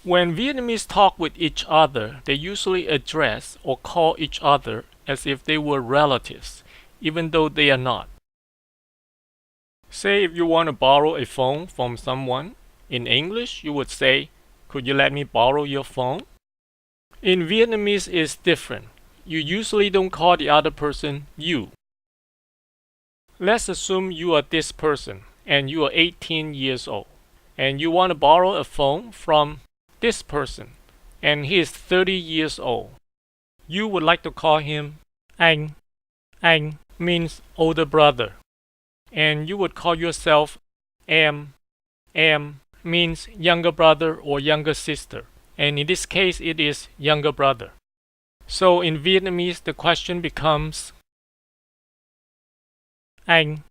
When Vietnamese talk with each other, they usually address or call each other as if they were relatives, even though they are not. Say if you want to borrow a phone from someone, in English you would say, "Could you let me borrow your phone?" In Vietnamese it's different. You usually don't call the other person you. Let's assume you are this person and you are 18 years old and you want to borrow a phone from this person and he is 30 years old. You would like to call him anh. Anh means older brother. And you would call yourself em. Em means younger brother or younger sister. And in this case it is younger brother. So in Vietnamese the question becomes anh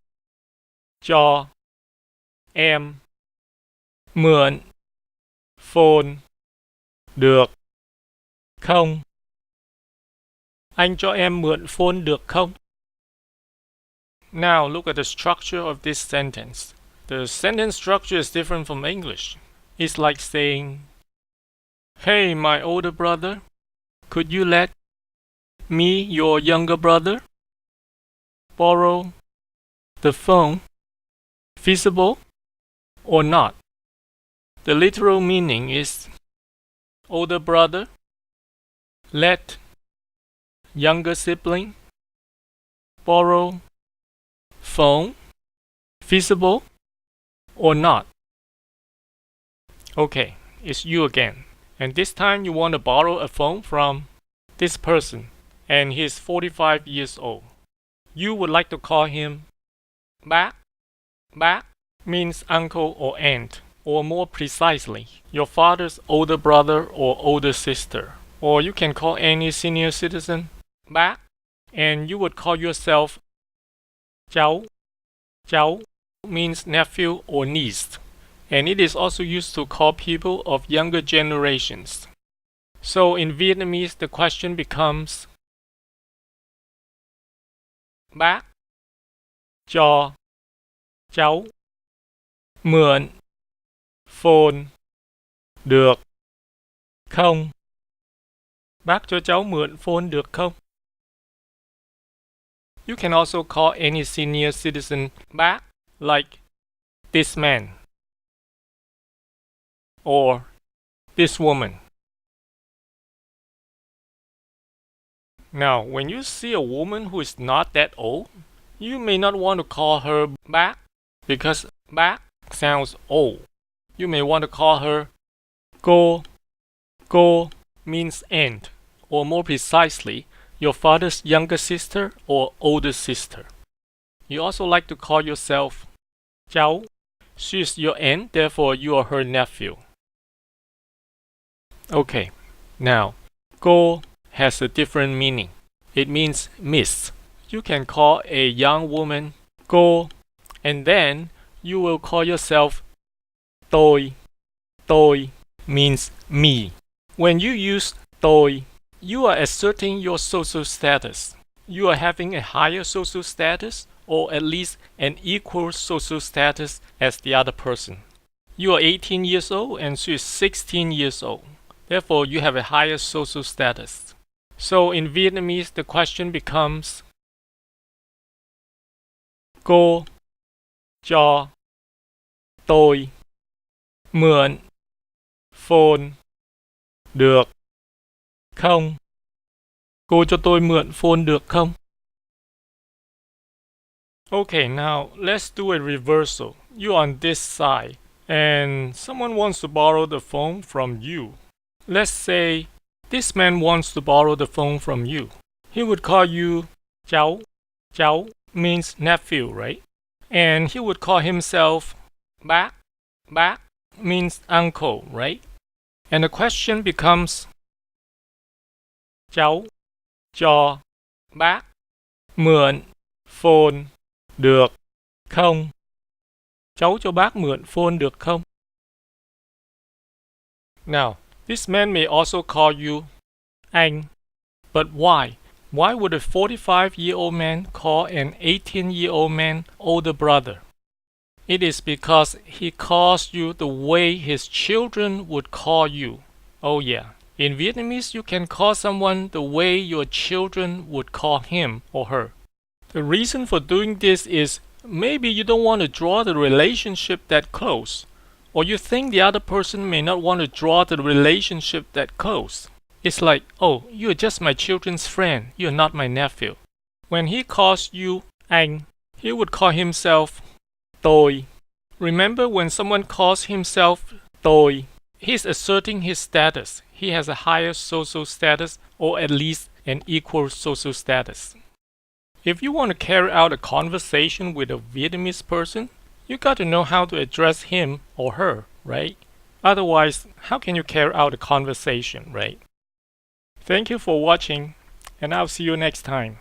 cho em mượn phone được không? Anh cho em mượn phone được không? Now look at the structure of this sentence. The sentence structure is different from English. It's like saying, "Hey, my older brother, could you let me, your younger brother, borrow the phone? Feasible or not?" The literal meaning is, older brother, let younger sibling borrow phone, feasible or not? Okay, it's you again. And this time you want to borrow a phone from this person and he's 45 years old. You would like to call him bác. Bác means uncle or aunt, or more precisely, your father's older brother or older sister. Or you can call any senior citizen bác, and you would call yourself cháu. Cháu means nephew or niece, and it is also used to call people of younger generations. So in Vietnamese the question becomes bác cho cháu mượn phone được không? Bác cho cháu mượn phone được không? You can also call any senior citizen bác, like this man or this woman. Now, when you see a woman who is not that old, you may not want to call her bác because bác sounds old. You may want to call her cô. Cô means aunt, or more precisely, your father's younger sister or older sister. You also like to call yourself cháu. She is your aunt, therefore you are her nephew. Okay, now, cô has a different meaning. It means miss. You can call a young woman cô, and then you will call yourself tôi. Tôi means me. When you use tôi, you are asserting your social status. You are having a higher social status, or at least an equal social status as the other person. You are 18 years old and she is 16 years old. Therefore, you have a higher social status. So in Vietnamese, the question becomes cô cho tôi mượn phone được không? Cô cho tôi mượn phone được không? Okay, now let's do a reversal. You're on this side and someone wants to borrow the phone from you. Let's say this man wants to borrow the phone from you. He would call you cháu. Cháu means nephew, right? And he would call himself bác. Bác means uncle, right? And the question becomes cháu cho bác mượn phone được không? Cháu cho bác mượn phone được không? Now, this man may also call you anh. But why? Why would a 45-year-old man call an 18-year-old man older brother? It is because he calls you the way his children would call you. Oh yeah. In Vietnamese, you can call someone the way your children would call him or her. The reason for doing this is maybe you don't want to draw the relationship that close, or you think the other person may not want to draw the relationship that close. It's like, oh, you're just my children's friend, you're not my nephew. When he calls you anh, he would call himself tôi. Remember when someone calls himself tôi, he's asserting his status. He has a higher social status, or at least an equal social status. If you want to carry out a conversation with a Vietnamese person, you got to know how to address him or her, right? Otherwise, how can you carry out a conversation, right? Thank you for watching, and I'll see you next time.